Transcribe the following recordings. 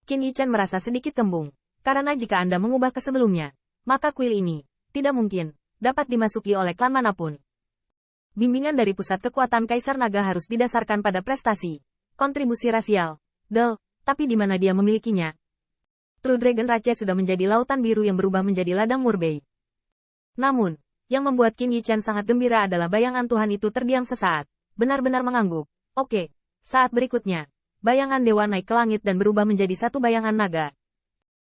Qin Yichen merasa sedikit kembung, karena jika Anda mengubah ke sebelumnya, maka kuil ini tidak mungkin dapat dimasuki oleh klan manapun. Bimbingan dari pusat kekuatan Kaisar Naga harus didasarkan pada prestasi, kontribusi rasial, tapi di mana dia memilikinya? True Dragon Rache sudah menjadi lautan biru yang berubah menjadi ladang murbei. Namun, yang membuat Qin Yichen sangat gembira adalah bayangan Tuhan itu terdiam sesaat, benar-benar mengangguk. Oke, saat berikutnya, bayangan dewa naik ke langit dan berubah menjadi satu bayangan naga.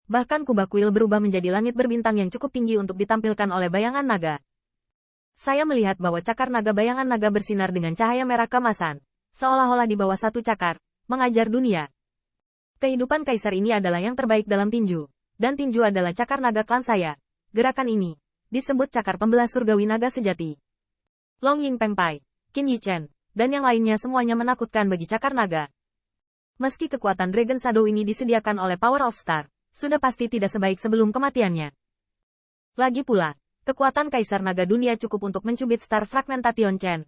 Bahkan kubah kuil berubah menjadi langit berbintang yang cukup tinggi untuk ditampilkan oleh bayangan naga. Saya melihat bahwa cakar naga bayangan naga bersinar dengan cahaya merah keemasan, seolah-olah di bawah satu cakar, mengajar dunia. Kehidupan kaisar ini adalah yang terbaik dalam tinju, dan tinju adalah cakar naga klan saya. Gerakan ini disebut cakar pembelah surgawi naga sejati. Long Ying Pengpai, Qin Yichen, dan yang lainnya semuanya menakutkan bagi cakar naga. Meski kekuatan Dragon Shadow ini disediakan oleh Power of Star, sudah pasti tidak sebaik sebelum kematiannya. Lagi pula, kekuatan Kaisar Naga Dunia cukup untuk mencubit Star Fragmentation Chen.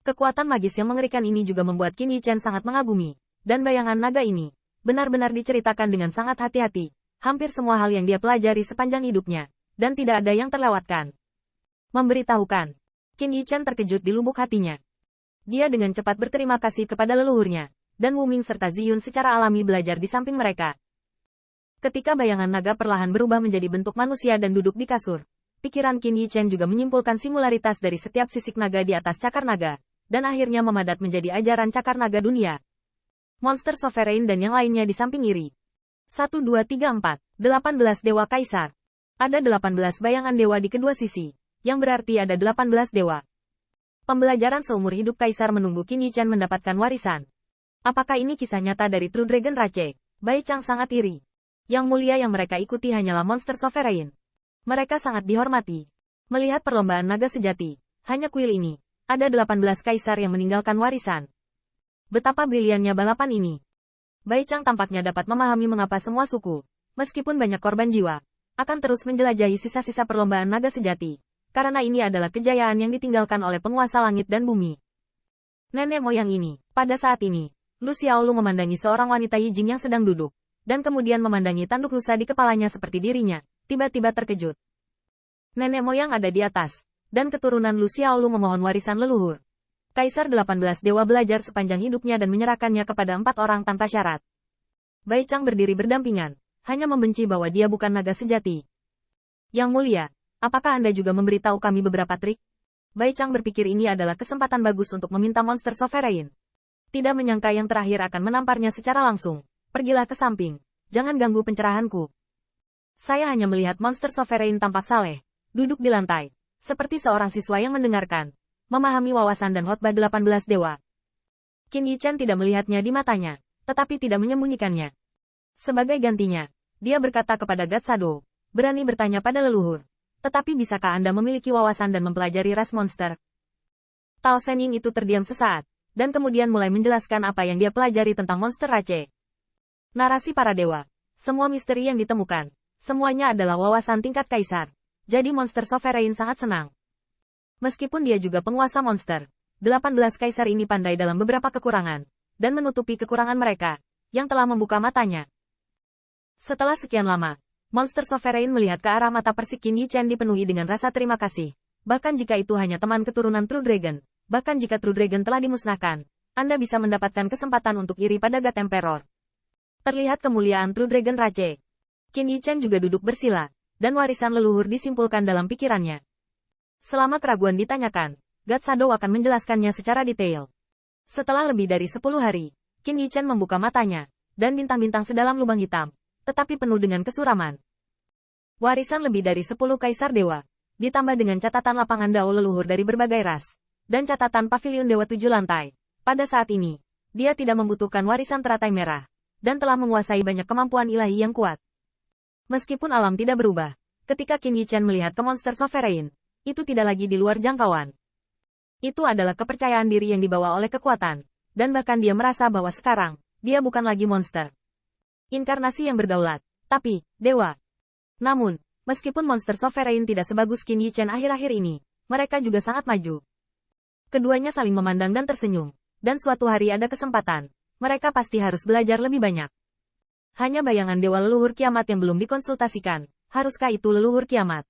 Kekuatan magis yang mengerikan ini juga membuat Qin Yichen sangat mengagumi, dan bayangan naga ini benar-benar diceritakan dengan sangat hati-hati, hampir semua hal yang dia pelajari sepanjang hidupnya, dan tidak ada yang terlewatkan. Memberitahukan, Qin Yichen terkejut di lubuk hatinya. Dia dengan cepat berterima kasih kepada leluhurnya, dan Wu Ming serta Ziyun secara alami belajar di samping mereka. Ketika bayangan naga perlahan berubah menjadi bentuk manusia dan duduk di kasur, pikiran Qin Yichen juga menyimpulkan similaritas dari setiap sisik naga di atas cakar naga, dan akhirnya memadat menjadi ajaran cakar naga dunia. Monster Sovereign dan yang lainnya di samping iri. 1, 2, 3, 4, 18 Dewa Kaisar. Ada 18 bayangan dewa di kedua sisi, yang berarti ada 18 dewa. Pembelajaran seumur hidup Kaisar menunggu Qin Yichen mendapatkan warisan. Apakah ini kisah nyata dari True Dragon Rache? Bai Chang sangat iri. Yang mulia yang mereka ikuti hanyalah Monster Sovereign. Mereka sangat dihormati. Melihat perlombaan naga sejati, hanya kuil ini, ada 18 kaisar yang meninggalkan warisan. Betapa briliannya balapan ini. Bai Chang tampaknya dapat memahami mengapa semua suku, meskipun banyak korban jiwa, akan terus menjelajahi sisa-sisa perlombaan naga sejati, karena ini adalah kejayaan yang ditinggalkan oleh penguasa langit dan bumi. Nenek moyang ini, pada saat ini, Lu Xiaolu memandangi seorang wanita Yijing yang sedang duduk, dan kemudian memandangi tanduk rusa di kepalanya seperti dirinya, tiba-tiba terkejut. Nenek moyang ada di atas, dan keturunan Lu Xiaolu memohon warisan leluhur. Kaisar 18 dewa belajar sepanjang hidupnya dan menyerahkannya kepada 4 orang tanpa syarat. Bai Chang berdiri berdampingan, hanya membenci bahwa dia bukan naga sejati. Yang mulia, apakah Anda juga memberitahu kami beberapa trik? Bai Chang berpikir ini adalah kesempatan bagus untuk meminta Monster Sovereign. Tidak menyangka yang terakhir akan menamparnya secara langsung. Pergilah ke samping, jangan ganggu pencerahanku. Saya hanya melihat Monster Sovereign tampak saleh, duduk di lantai, seperti seorang siswa yang mendengarkan, memahami wawasan dan khotbah 18 dewa. Qin Yichen tidak melihatnya di matanya, tetapi tidak menyembunyikannya. Sebagai gantinya, dia berkata kepada God Shadow, berani bertanya pada leluhur, tetapi bisakah Anda memiliki wawasan dan mempelajari ras monster? Tao Shenying itu terdiam sesaat, dan kemudian mulai menjelaskan apa yang dia pelajari tentang monster Rache. Narasi para dewa, semua misteri yang ditemukan, semuanya adalah wawasan tingkat kaisar. Jadi Monster Sovereign sangat senang. Meskipun dia juga penguasa monster, 18 kaisar ini pandai dalam beberapa kekurangan, dan menutupi kekurangan mereka, yang telah membuka matanya. Setelah sekian lama, Monster Sovereign melihat ke arah mata persik Qin Yichen dipenuhi dengan rasa terima kasih. Bahkan jika itu hanya teman keturunan True Dragon, bahkan jika True Dragon telah dimusnahkan, Anda bisa mendapatkan kesempatan untuk iri pada God Emperor. Terlihat kemuliaan True Dragon Rache. Qin Yichen juga duduk bersila, dan warisan leluhur disimpulkan dalam pikirannya. Selama keraguan ditanyakan, God Shadow akan menjelaskannya secara detail. Setelah lebih dari 10 hari, Qin Yichen membuka matanya, dan bintang-bintang sedalam lubang hitam, tetapi penuh dengan kesuraman. Warisan lebih dari 10 kaisar dewa, ditambah dengan catatan lapangan dao leluhur dari berbagai ras, dan catatan pavilion dewa 7 lantai. Pada saat ini, dia tidak membutuhkan warisan teratai merah, dan telah menguasai banyak kemampuan ilahi yang kuat. Meskipun alam tidak berubah, ketika Qin Yichen melihat ke Monster Sovereign, itu tidak lagi di luar jangkauan. Itu adalah kepercayaan diri yang dibawa oleh kekuatan, dan bahkan dia merasa bahwa sekarang, dia bukan lagi monster. Inkarnasi yang berdaulat, tapi, dewa. Namun, meskipun Monster Sovereign tidak sebagus Qin Yichen akhir-akhir ini, mereka juga sangat maju. Keduanya saling memandang dan tersenyum, dan suatu hari ada kesempatan. Mereka pasti harus belajar lebih banyak. Hanya bayangan dewa leluhur kiamat yang belum dikonsultasikan. Haruskah itu leluhur kiamat?